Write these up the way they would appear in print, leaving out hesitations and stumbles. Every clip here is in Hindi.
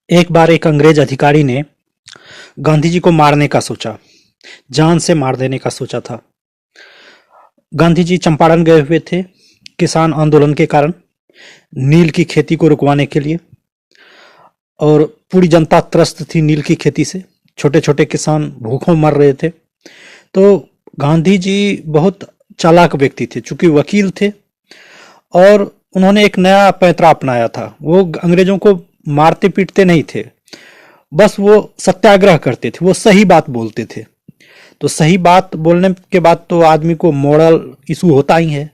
एक बार एक अंग्रेज अधिकारी ने गांधी जी को मारने का सोचा, जान से मार देने का सोचा था। गांधी जी चंपारण गए हुए थे किसान आंदोलन के कारण, नील की खेती को रुकवाने के लिए। और पूरी जनता त्रस्त थी नील की खेती से, छोटे छोटे किसान भूखों मर रहे थे। तो गांधी जी बहुत चालाक व्यक्ति थे, चूंकि वकील थे, और उन्होंने एक नया पैंतरा अपनाया था। वो अंग्रेजों को मारते पीटते नहीं थे, बस वो सत्याग्रह करते थे, वो सही बात बोलते थे। तो सही बात बोलने के बाद तो आदमी को मोरल इशू होता ही है।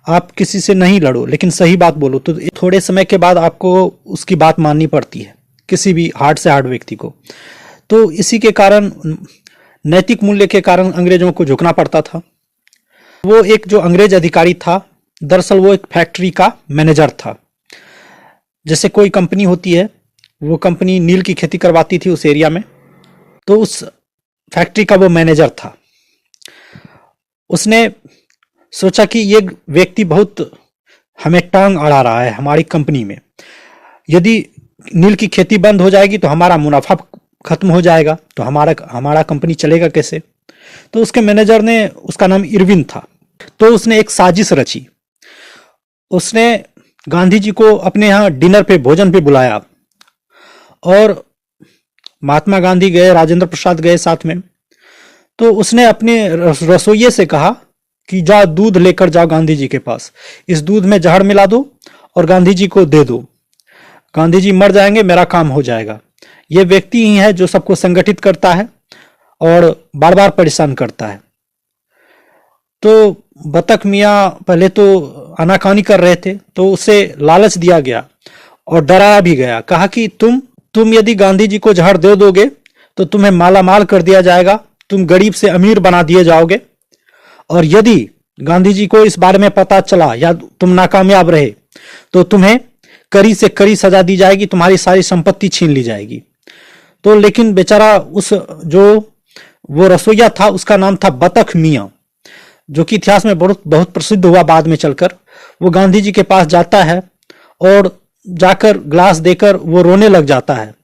आप किसी से नहीं लड़ो, लेकिन सही बात बोलो, तो थोड़े समय के बाद आपको उसकी बात माननी पड़ती है, किसी भी हार्ड से हार्ड व्यक्ति को। तो इसी के कारण, नैतिक मूल्य के कारण अंग्रेजों को झुकना पड़ता था। वो एक जो अंग्रेज अधिकारी था, दरअसल वो एक फैक्ट्री का मैनेजर था। जैसे कोई कंपनी होती है, वो कंपनी नील की खेती करवाती थी उस एरिया में, तो उस फैक्ट्री का वो मैनेजर था। उसने सोचा कि ये व्यक्ति बहुत हमें टांग अड़ा रहा है हमारी कंपनी में। यदि नील की खेती बंद हो जाएगी तो हमारा मुनाफा खत्म हो जाएगा, तो हमारा कंपनी चलेगा कैसे। तो उसके मैनेजर ने, उसका नाम इरविन था, तो उसने एक साजिश रची। उसने गांधी जी को अपने यहाँ डिनर पे, भोजन पे बुलाया, और महात्मा गांधी गए, राजेंद्र प्रसाद गए साथ में। तो उसने अपने रसोइये से कहा कि जाओ दूध लेकर जाओ गांधी जी के पास, इस दूध में जहर मिला दो और गांधी जी को दे दो। गांधी जी मर जाएंगे, मेरा काम हो जाएगा। ये व्यक्ति ही है जो सबको संगठित करता है और बार बार परेशान करता है। तो बतख मियाँ पहले तो आनाकानी कर रहे थे, तो उसे लालच दिया गया और डराया भी गया। कहा कि तुम यदि गांधी जी को जहर दे दोगे तो तुम्हें माला माल कर दिया जाएगा, तुम गरीब से अमीर बना दिए जाओगे, और यदि गांधी जी को इस बारे में पता चला या तुम नाकामयाब रहे तो तुम्हें कड़ी से कड़ी सजा दी जाएगी, तुम्हारी सारी संपत्ति छीन ली जाएगी। तो लेकिन बेचारा उस जो वो रसोइया था, उसका नाम था बतख मियाँ, जो कि इतिहास में बहुत बहुत प्रसिद्ध हुआ बाद में चलकर। वो गांधी जी के पास जाता है और जाकर ग्लास देकर वो रोने लग जाता है,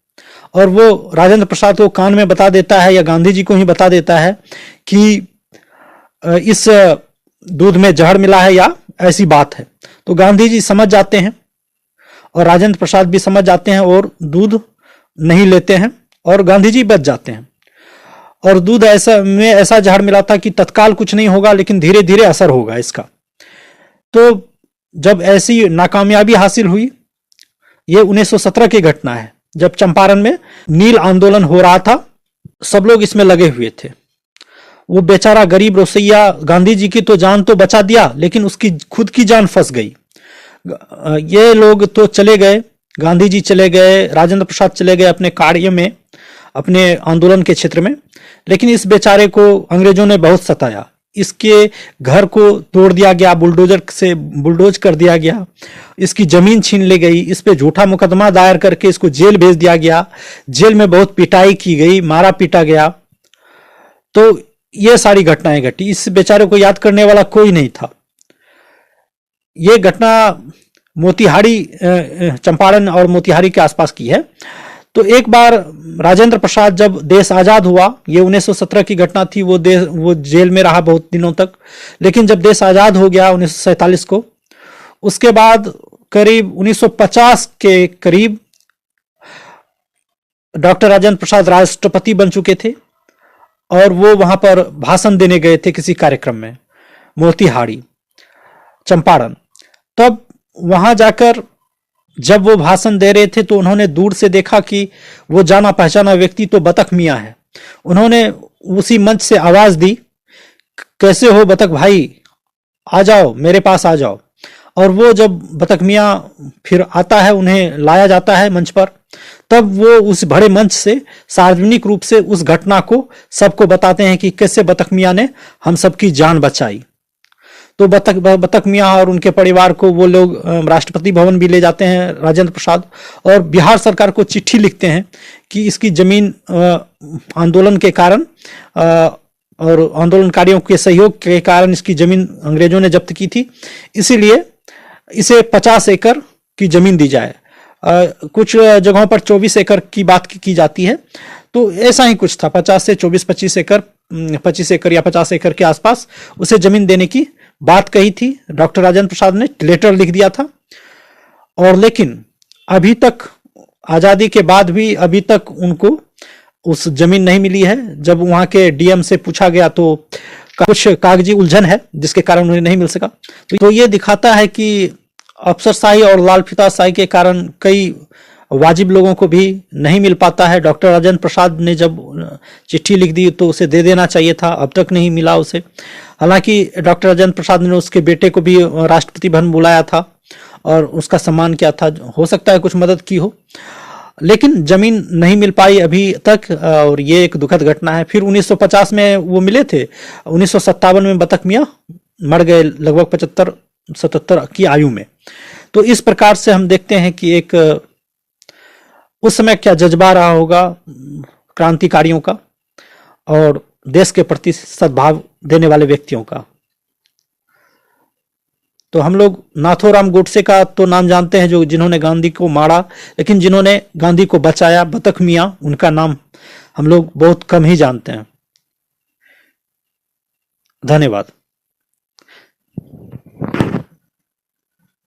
और वो राजेंद्र प्रसाद को कान में बता देता है, या गांधी जी को ही बता देता है कि इस दूध में जहर मिला है या ऐसी बात है। तो गांधी जी समझ जाते हैं और राजेंद्र प्रसाद भी समझ जाते हैं और दूध नहीं लेते हैं, और गांधी जी बच जाते हैं। और दूध ऐसा जहर मिला था कि तत्काल कुछ नहीं होगा, लेकिन धीरे धीरे असर होगा इसका। तो जब ऐसी नाकामयाबी हासिल हुई, ये 1917 की घटना है, जब चंपारण में नील आंदोलन हो रहा था, सब लोग इसमें लगे हुए थे। वो बेचारा गरीब रसोइया गांधी जी की तो जान तो बचा दिया, लेकिन उसकी खुद की जान फंस गई। ये लोग तो चले गए, गांधी जी चले गए, राजेंद्र प्रसाद चले गए अपने कार्य में, अपने आंदोलन के क्षेत्र में, लेकिन इस बेचारे को अंग्रेजों ने बहुत सताया। इसके घर को तोड़ दिया गया, बुलडोजर से बुलडोज कर दिया गया, इसकी जमीन छीन ली गई, इस पे झूठा मुकदमा दायर करके इसको जेल भेज दिया गया। जेल में बहुत पिटाई की गई, मारा पीटा गया। तो ये सारी घटनाएं घटी। इस बेचारे को याद करने वाला कोई नहीं था। ये घटना मोतिहारी, चंपारण और मोतिहारी के आसपास की है। तो एक बार राजेंद्र प्रसाद, जब देश आजाद हुआ, ये 1917 की घटना थी, वो जेल में रहा बहुत दिनों तक, लेकिन जब देश आजाद हो गया 1947 को, उसके बाद करीब 1950 के करीब डॉक्टर राजेंद्र प्रसाद राष्ट्रपति बन चुके थे, और वो वहां पर भाषण देने गए थे किसी कार्यक्रम में, मोतिहारी, चंपारण। तब वहां जाकर जब वो भाषण दे रहे थे, तो उन्होंने दूर से देखा कि वो जाना पहचाना व्यक्ति तो बतख मियाँ है। उन्होंने उसी मंच से आवाज दी, कैसे हो बतख भाई, आ जाओ मेरे पास आ जाओ। और वो जब बतख मियाँ फिर आता है, उन्हें लाया जाता है मंच पर, तब वो उस बड़े मंच से सार्वजनिक रूप से उस घटना को सबको बताते हैं कि कैसे बतख मियाँ ने हम सबकी जान बचाई। तो बतख मियाँ और उनके परिवार को वो लोग राष्ट्रपति भवन भी ले जाते हैं, राजेंद्र प्रसाद, और बिहार सरकार को चिट्ठी लिखते हैं कि इसकी जमीन आंदोलन के कारण और आंदोलनकारियों के सहयोग के कारण इसकी जमीन अंग्रेजों ने जब्त की थी, इसीलिए इसे 50 एकड़ की जमीन दी जाए। कुछ जगहों पर 24 एकड़ की बात की जाती है। तो ऐसा ही कुछ था, 50 से 25 एकड़, 25 एकड़ या 50 एकड़ के आसपास उसे जमीन देने की बात कही थी। डॉक्टर राजेंद्र प्रसाद ने लेटर लिख दिया था। और लेकिन अभी तक, आजादी के बाद भी अभी तक उनको उस जमीन नहीं मिली है। जब वहां के डीएम से पूछा गया तो कुछ कागजी उलझन है जिसके कारण उन्हें नहीं मिल सका। तो ये दिखाता है कि अफसरशाही और लाल फीताशाही के कारण कई वाजिब लोगों को भी नहीं मिल पाता है। डॉक्टर राजेंद्र प्रसाद ने जब चिट्ठी लिख दी तो उसे दे देना चाहिए था, अब तक नहीं मिला उसे। हालांकि डॉक्टर राजेंद्र प्रसाद ने उसके बेटे को भी राष्ट्रपति भवन बुलाया था और उसका सम्मान किया था, हो सकता है कुछ मदद की हो, लेकिन जमीन नहीं मिल पाई अभी तक। और ये एक दुखद घटना है। फिर 1950 में वो मिले थे, 1957 में बतख मियाँ मर गए लगभग 75-77 की आयु में। तो इस प्रकार से हम देखते हैं कि एक उस समय क्या जज्बा रहा होगा क्रांतिकारियों का और देश के प्रति सद्भाव देने वाले व्यक्तियों का। तो हम लोग नाथोराम गोडसे का तो नाम जानते हैं, जो जिन्होंने गांधी को मारा, लेकिन जिन्होंने गांधी को बचाया, बतख मियाँ, उनका नाम हम लोग बहुत कम ही जानते हैं। धन्यवाद।